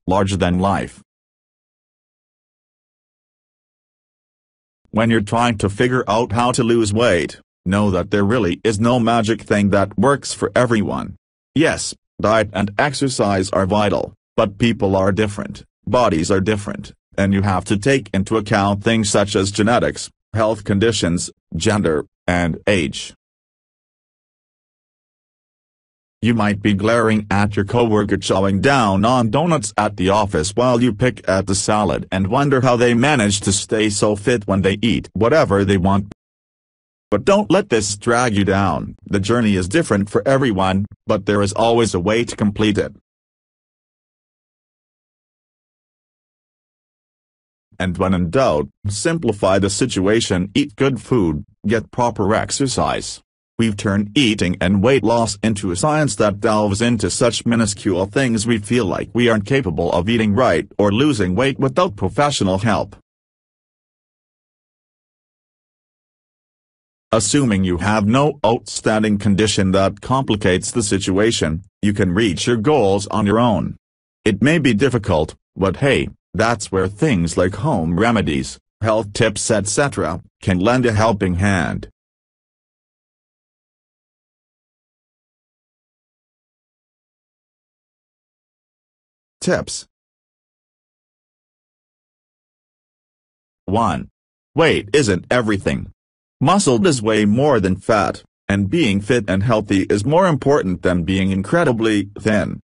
larger than life. When you're trying to figure out how to lose weight, know that there really is no magic thing that works for everyone. Yes, diet and exercise are vital, but people are different, bodies are different, and you have to take into account things such as genetics, health conditions, gender, and age. You might be glaring at your coworker chowing down on donuts at the office while you pick at the salad and wonder how they manage to stay so fit when they eat whatever they want. But don't let this drag you down. The journey is different for everyone, but there is always a way to complete it. And when in doubt, simplify the situation. Eat good food, get proper exercise. We've turned eating and weight loss into a science that delves into such minuscule things we feel like we aren't capable of eating right or losing weight without professional help. Assuming you have no outstanding condition that complicates the situation, you can reach your goals on your own. It may be difficult, but hey, that's where things like home remedies, health tips etc. can lend a helping hand. Tips. 1. Weight isn't everything. Muscle is way more than fat, and being fit and healthy is more important than being incredibly thin.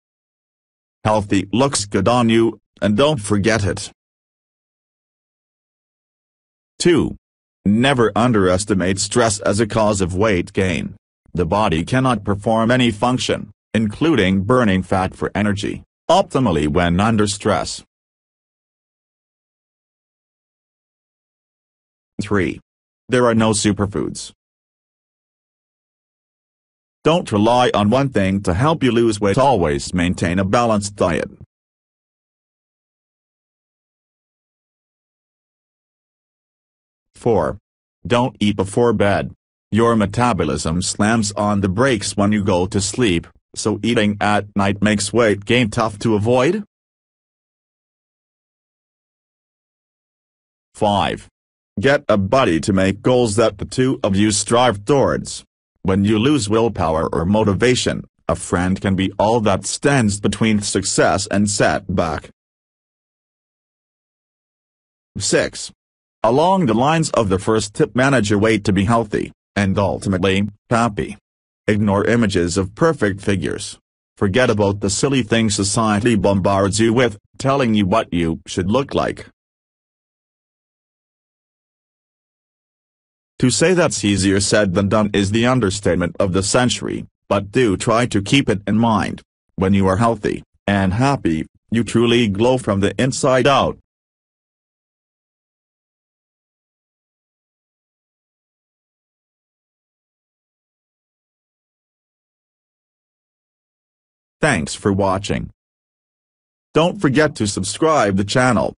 Healthy looks good on you, and don't forget it. 2. Never underestimate stress as a cause of weight gain. The body cannot perform any function, including burning fat for energy, optimally when under stress. 3. There are no superfoods. Don't rely on one thing to help you lose weight. Always maintain a balanced diet. 4. Don't eat before bed. Your metabolism slams on the brakes when you go to sleep, so eating at night makes weight gain tough to avoid. 5. Get a buddy to make goals that the two of you strive towards. When you lose willpower or motivation, a friend can be all that stands between success and setback. 6. Along the lines of the first tip, manage your weight to be healthy, and ultimately, happy. Ignore images of perfect figures. Forget about the silly things society bombards you with, telling you what you should look like. To say that's easier said than done is the understatement of the century, but do try to keep it in mind. When you are healthy and happy, you truly glow from the inside out. Thanks for watching. Don't forget to subscribe the channel.